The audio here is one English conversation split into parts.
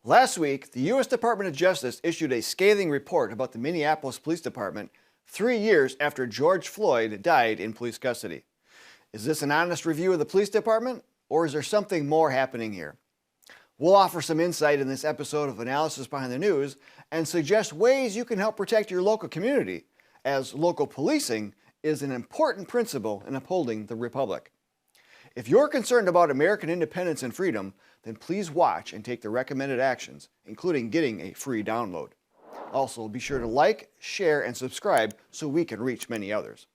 Last week, the U.S. Department of Justice issued a scathing report about the Minneapolis Police Department 3 years after George Floyd died in police custody. Is this an honest review of the police department, or is there something more happening here? We'll offer some insight in this episode of Analysis Behind the News and suggest ways you can help protect your local community, as local policing is an important principle in upholding the republic. If you're concerned about American independence and freedom, then please watch and take the recommended actions, including getting a free download. Also, be sure to like, share, and subscribe so we can reach many others.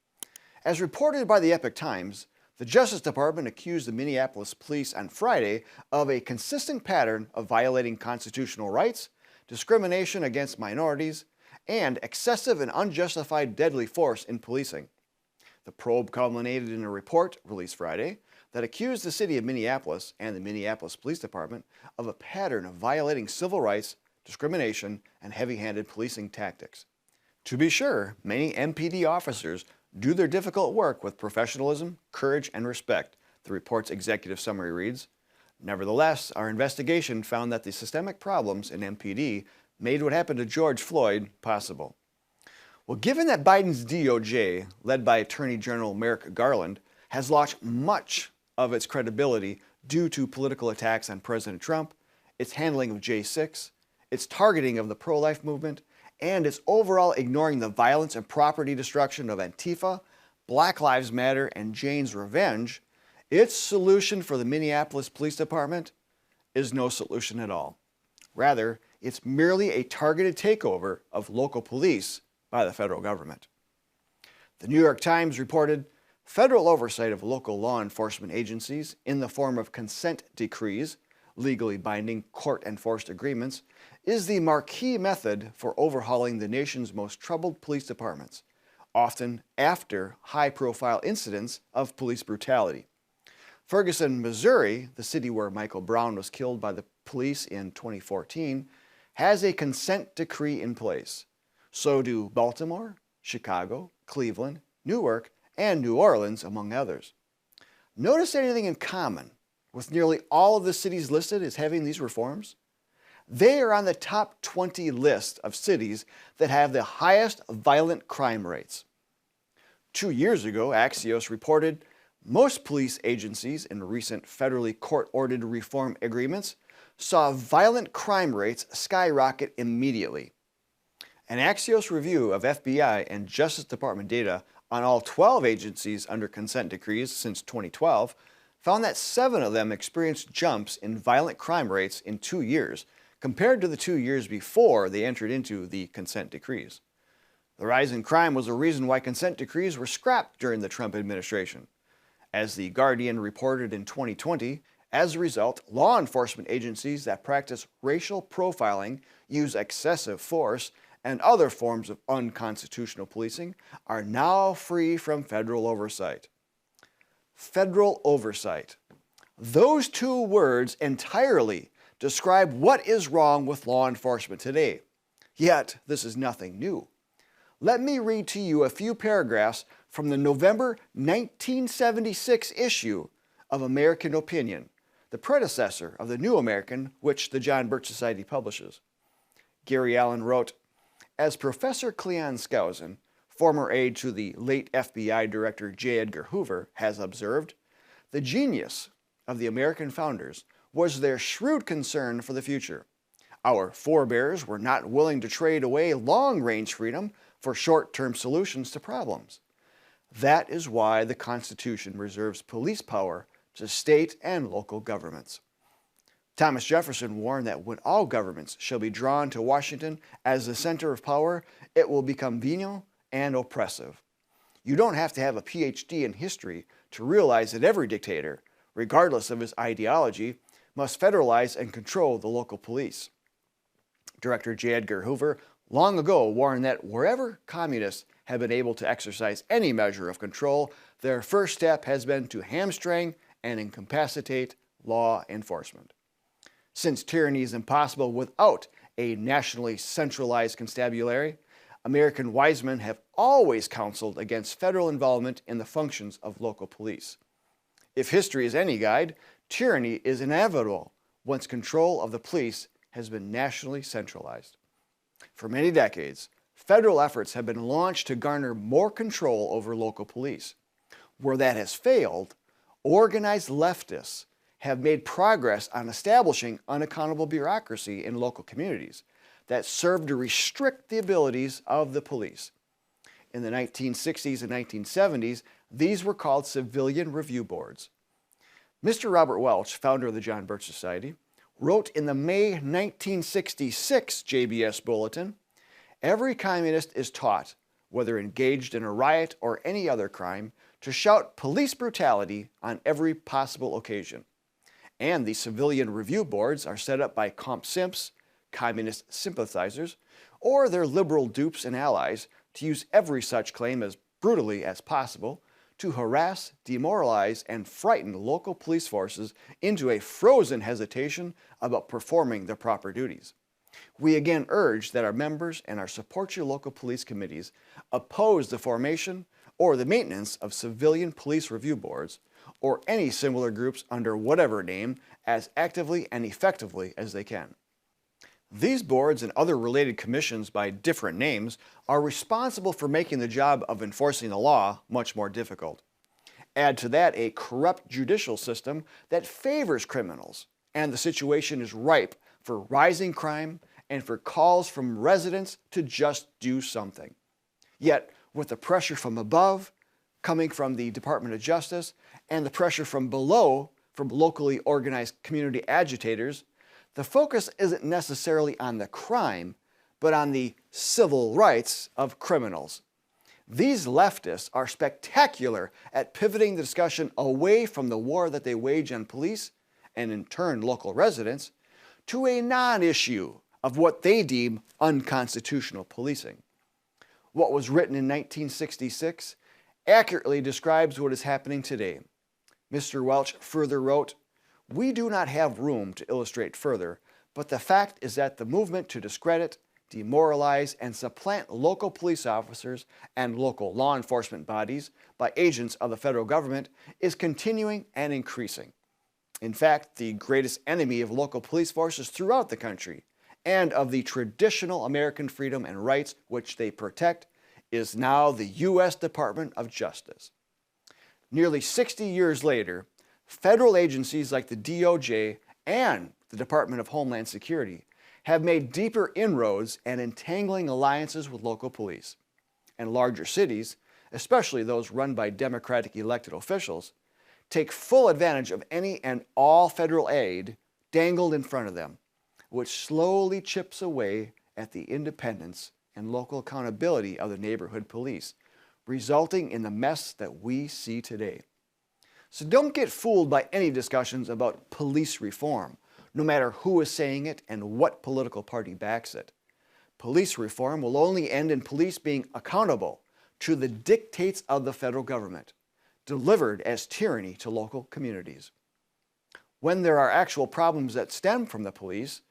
As reported by the Epoch Times, the Justice Department accused the Minneapolis police on Friday of a consistent pattern of violating constitutional rights, discrimination against minorities, and excessive and unjustified deadly force in policing. The probe culminated in a report released Friday that accused the city of Minneapolis and the Minneapolis Police Department of a pattern of violating civil rights, discrimination, and heavy-handed policing tactics. To be sure, many MPD officers do their difficult work with professionalism, courage, and respect, the report's executive summary reads. Nevertheless, our investigation found that the systemic problems in MPD made what happened to George Floyd possible. Well, given that Biden's DOJ, led by Attorney General Merrick Garland, has lost much of its credibility due to political attacks on President Trump, its handling of J6, its targeting of the pro-life movement, and its overall ignoring the violence and property destruction of Antifa, Black Lives Matter, and Jane's Revenge, its solution for the Minneapolis Police Department is no solution at all. Rather, it's merely a targeted takeover of local police by the federal government. The New York Times reported, federal oversight of local law enforcement agencies in the form of consent decrees, legally binding court-enforced agreements, is the marquee method for overhauling the nation's most troubled police departments, often after high-profile incidents of police brutality. Ferguson, Missouri, the city where Michael Brown was killed by the police in 2014, has a consent decree in place. So do Baltimore, Chicago, Cleveland, Newark, and New Orleans, among others. Notice anything in common with nearly all of the cities listed as having these reforms? They are on the top 20 list of cities that have the highest violent crime rates. 2 years ago, Axios reported most police agencies in recent federally court-ordered reform agreements saw violent crime rates skyrocket immediately. An Axios review of FBI and Justice Department data on all 12 agencies under consent decrees since 2012 found that 7 of them experienced jumps in violent crime rates in 2 years, compared to the 2 years before they entered into the consent decrees. The rise in crime was a reason why consent decrees were scrapped during the Trump administration. As The Guardian reported in 2020, as a result, law enforcement agencies that practice racial profiling, use excessive force, and other forms of unconstitutional policing are now free from federal oversight. Federal oversight. Those 2 words entirely describe what is wrong with law enforcement today. Yet, this is nothing new. Let me read to you a few paragraphs from the November 1976 issue of American Opinion, the predecessor of the New American, which the John Birch Society publishes. Gary Allen wrote, as Professor Cleon Skousen, former aide to the late FBI Director J. Edgar Hoover, has observed, the genius of the American founders was their shrewd concern for the future. Our forebears were not willing to trade away long-range freedom for short-term solutions to problems. That is why the Constitution reserves police power to state and local governments. Thomas Jefferson warned that when all governments shall be drawn to Washington as the center of power, it will become venal and oppressive. You don't have to have a PhD in history to realize that every dictator, regardless of his ideology, must federalize and control the local police. Director J. Edgar Hoover long ago warned that wherever communists have been able to exercise any measure of control, their first step has been to hamstring and incapacitate law enforcement. Since tyranny is impossible without a nationally centralized constabulary, American wise men have always counseled against federal involvement in the functions of local police. If history is any guide, tyranny is inevitable once control of the police has been nationally centralized. For many decades, federal efforts have been launched to garner more control over local police. Where that has failed, organized leftists have made progress on establishing unaccountable bureaucracy in local communities that serve to restrict the abilities of the police. In the 1960s and 1970s, these were called civilian review boards. Mr. Robert Welch, founder of the John Birch Society, wrote in the May 1966 JBS Bulletin, "Every communist is taught, whether engaged in a riot or any other crime, to shout police brutality on every possible occasion." And the civilian review boards are set up by comp simps, communist sympathizers, or their liberal dupes and allies to use every such claim as brutally as possible to harass, demoralize, and frighten local police forces into a frozen hesitation about performing their proper duties. We again urge that our members and our Support Your Local Police committees oppose the formation or the maintenance of civilian police review boards or any similar groups under whatever name as actively and effectively as they can. These boards and other related commissions by different names are responsible for making the job of enforcing the law much more difficult. Add to that a corrupt judicial system that favors criminals, and the situation is ripe for rising crime and for calls from residents to just do something. Yet, with the pressure from above, coming from the Department of Justice, and the pressure from below, from locally organized community agitators, the focus isn't necessarily on the crime, but on the civil rights of criminals. These leftists are spectacular at pivoting the discussion away from the war that they wage on police, and in turn local residents, to a non-issue of what they deem unconstitutional policing. What was written in 1966 accurately describes what is happening today. Mr. Welch further wrote, "We do not have room to illustrate further, but the fact is that the movement to discredit, demoralize, and supplant local police officers and local law enforcement bodies by agents of the federal government is continuing and increasing. In fact, the greatest enemy of local police forces throughout the country and of the traditional American freedom and rights which they protect is now the U.S. Department of Justice." Nearly 60 years later, federal agencies like the DOJ and the Department of Homeland Security have made deeper inroads and entangling alliances with local police. And larger cities, especially those run by Democratic elected officials, take full advantage of any and all federal aid dangled in front of them, which slowly chips away at the independence and local accountability of the neighborhood police, resulting in the mess that we see today. So don't get fooled by any discussions about police reform, no matter who is saying it and what political party backs it. Police reform will only end in police being accountable to the dictates of the federal government, delivered as tyranny to local communities. When there are actual problems that stem from the police,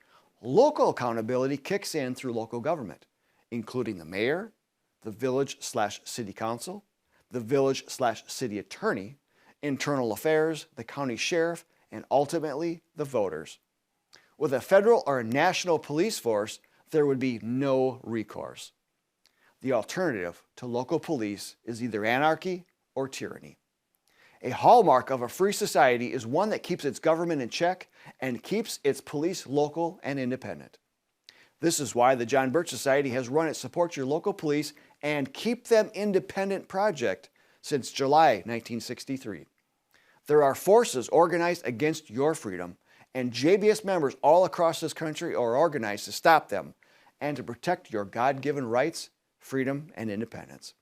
local accountability kicks in through local government, including the mayor, the village/city council, the village/city attorney, internal affairs, the county sheriff, and ultimately the voters. With a federal or national police force, there would be no recourse. The alternative to local police is either anarchy or tyranny. A hallmark of a free society is one that keeps its government in check and keeps its police local and independent. This is why the John Birch Society has run its Support Your Local Police and Keep Them Independent project since July 1963. There are forces organized against your freedom, and JBS members all across this country are organized to stop them and to protect your God-given rights, freedom, and independence.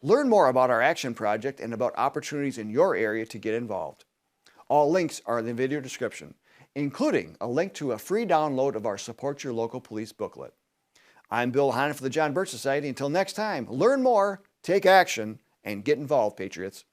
Learn more about our action project and about opportunities in your area to get involved. All links are in the video description, including a link to a free download of our Support Your Local Police booklet. I'm Bill Hahn for the John Birch Society. Until next time, learn more, take action, and get involved, Patriots.